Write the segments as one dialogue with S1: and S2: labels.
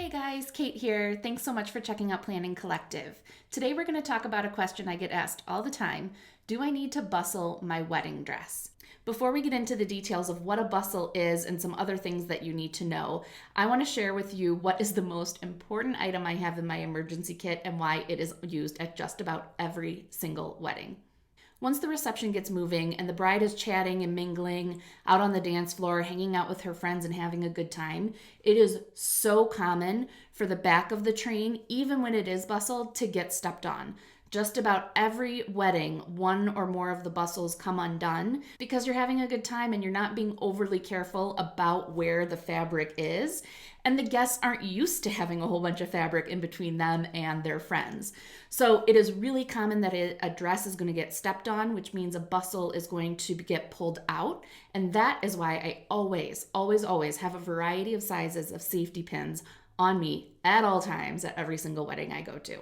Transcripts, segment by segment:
S1: Hey guys, Kate here. Thanks so much for checking out Planning Collective. Today we're going to talk about a question I get asked all the time. Do I need to bustle my wedding dress? Before we get into the details of what a bustle is and some other things that you need to know, I want to share with you what is the most important item I have in my emergency kit and why it is used at just about every single wedding. Once the reception gets moving and the bride is chatting and mingling out on the dance floor, hanging out with her friends and having a good time, it is so common for the back of the train, even when it is bustled, to get stepped on. Just about every wedding, one or more of the bustles come undone because you're having a good time and you're not being overly careful about where the fabric is. And the guests aren't used to having a whole bunch of fabric in between them and their friends. So it is really common that a dress is going to get stepped on, which means a bustle is going to get pulled out. And that is why I always have a variety of sizes of safety pins on me at all times at every single wedding I go to.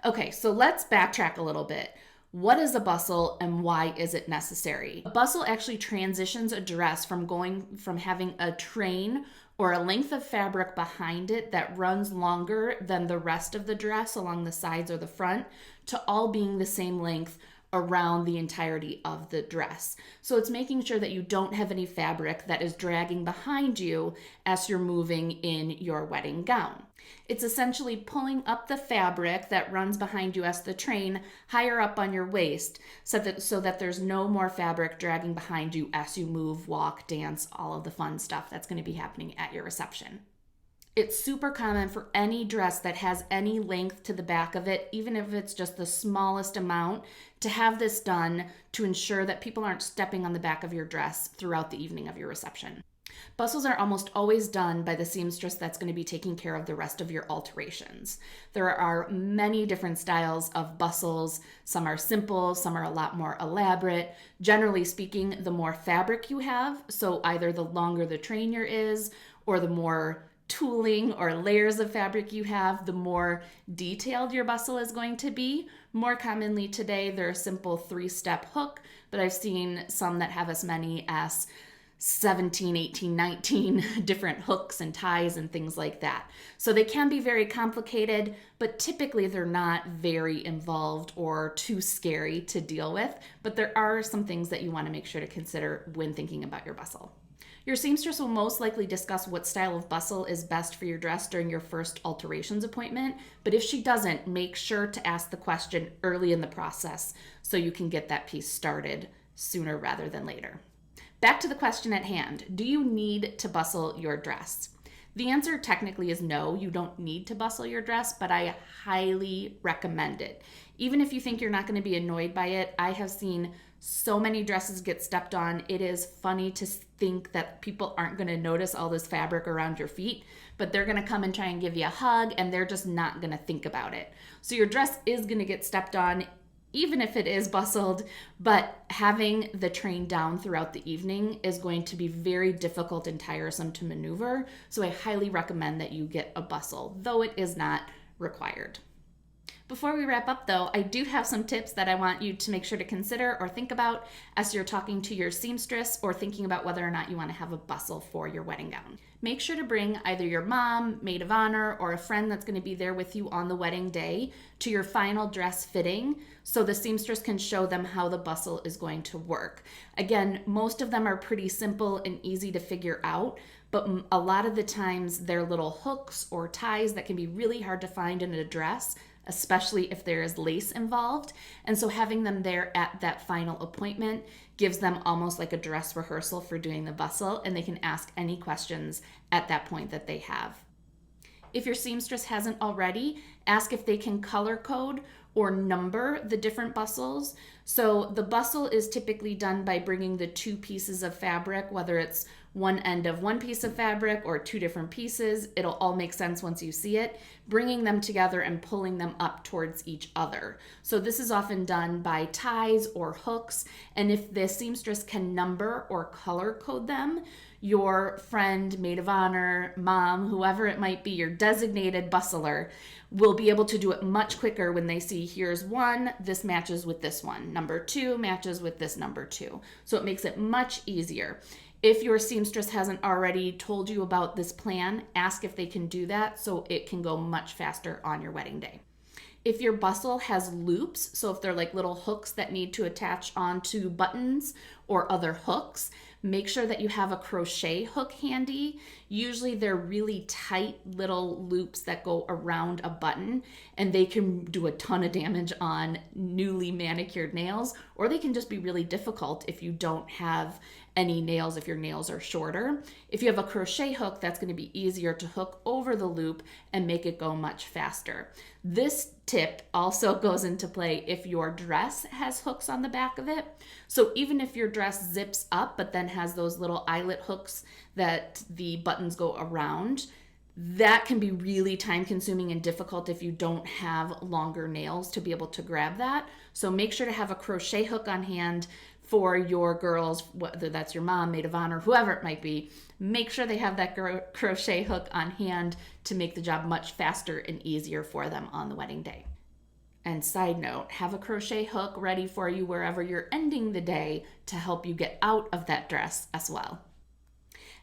S1: Okay, so let's backtrack a little bit. What is a bustle and why is it necessary? A bustle actually transitions a dress from going from having a train or a length of fabric behind it that runs longer than the rest of the dress along the sides or the front to all being the same length around the entirety of the dress. So it's making sure that you don't have any fabric that is dragging behind you as you're moving in your wedding gown. It's essentially pulling up the fabric that runs behind you as the train higher up on your waist so that there's no more fabric dragging behind you as you move, walk, dance, all of the fun stuff that's going to be happening at your reception. It's super common for any dress that has any length to the back of it, even if it's just the smallest amount, to have this done to ensure that people aren't stepping on the back of your dress throughout the evening of your reception. Bustles are almost always done by the seamstress that's going to be taking care of the rest of your alterations. There are many different styles of bustles. Some are simple, some are a lot more elaborate. Generally speaking, the more fabric you have, so either the longer the trainer is or the more tooling or layers of fabric you have, the more detailed your bustle is going to be. More commonly today, they're a simple 3-step hook, but I've seen some that have as many as 17, 18, 19 different hooks and ties and things like that. So they can be very complicated, but typically they're not very involved or too scary to deal with. But there are some things that you want to make sure to consider when thinking about your bustle. Your seamstress will most likely discuss what style of bustle is best for your dress during your first alterations appointment, but if she doesn't, make sure to ask the question early in the process so you can get that piece started sooner rather than later. Back to the question at hand. Do you need to bustle your dress? The answer technically is no, you don't need to bustle your dress, but I highly recommend it. Even if you think you're not going to be annoyed by it, I have seen so many dresses get stepped on. It is funny to think that people aren't going to notice all this fabric around your feet, but they're going to come and try and give you a hug and they're just not going to think about it. So your dress is going to get stepped on even if it is bustled, but having the train down throughout the evening is going to be very difficult and tiresome to maneuver. So I highly recommend that you get a bustle, though it is not required. Before we wrap up though, I do have some tips that I want you to make sure to consider or think about as you're talking to your seamstress or thinking about whether or not you want to have a bustle for your wedding gown. Make sure to bring either your mom, maid of honor, or a friend that's going to be there with you on the wedding day to your final dress fitting so the seamstress can show them how the bustle is going to work. Again, most of them are pretty simple and easy to figure out, but a lot of the times they're little hooks or ties that can be really hard to find in a dress, especially if there is lace involved. And so having them there at that final appointment gives them almost like a dress rehearsal for doing the bustle, and they can ask any questions at that point that they have. If your seamstress hasn't already, ask if they can color code or number the different bustles. So the bustle is typically done by bringing the two pieces of fabric, whether it's one end of one piece of fabric or two different pieces. It'll all make sense once you see it, bringing them together and pulling them up towards each other. So this is often done by ties or hooks. And if the seamstress can number or color code them, your friend, maid of honor, mom, whoever it might be, your designated bustler, will be able to do it much quicker when they see here's one, this matches with this one. Number 2 matches with this number 2. So it makes it much easier. If your seamstress hasn't already told you about this plan, ask if they can do that so it can go much faster on your wedding day. If your bustle has loops, so if they're like little hooks that need to attach onto buttons or other hooks, make sure that you have a crochet hook handy. Usually they're really tight little loops that go around a button, and they can do a ton of damage on newly manicured nails, or they can just be really difficult if you don't have any nails, if your nails are shorter. If you have a crochet hook, that's going to be easier to hook over the loop and make it go much faster. This tip also goes into play if your dress has hooks on the back of it. So even if your dress zips up but then has those little eyelet hooks that the buttons go around, that can be really time consuming and difficult if you don't have longer nails to be able to grab that. So make sure to have a crochet hook on hand for your girls, whether that's your mom, maid of honor, whoever it might be. Make sure they have that crochet hook on hand to make the job much faster and easier for them on the wedding day. And side note, have a crochet hook ready for you wherever you're ending the day to help you get out of that dress as well.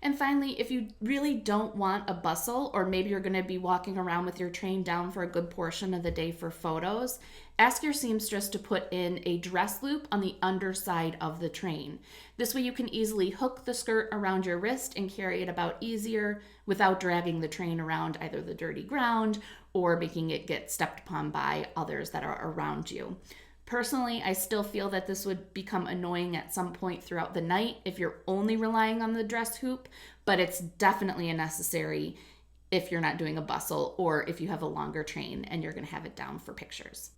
S1: And finally, if you really don't want a bustle, or maybe you're going to be walking around with your train down for a good portion of the day for photos, ask your seamstress to put in a dress loop on the underside of the train. This way you can easily hook the skirt around your wrist and carry it about easier without dragging the train around either the dirty ground or making it get stepped upon by others that are around you. Personally, I still feel that this would become annoying at some point throughout the night if you're only relying on the dress hoop, but it's definitely a necessary if you're not doing a bustle or if you have a longer train and you're going to have it down for pictures.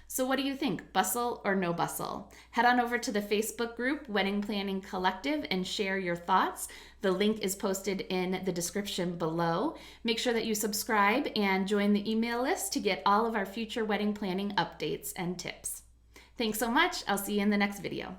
S1: So what do you think? Bustle or no bustle? Head on over to the Facebook group, Wedding Planning Collective, and share your thoughts. The link is posted in the description below. Make sure that you subscribe and join the email list to get all of our future wedding planning updates and tips. Thanks so much. I'll see you in the next video.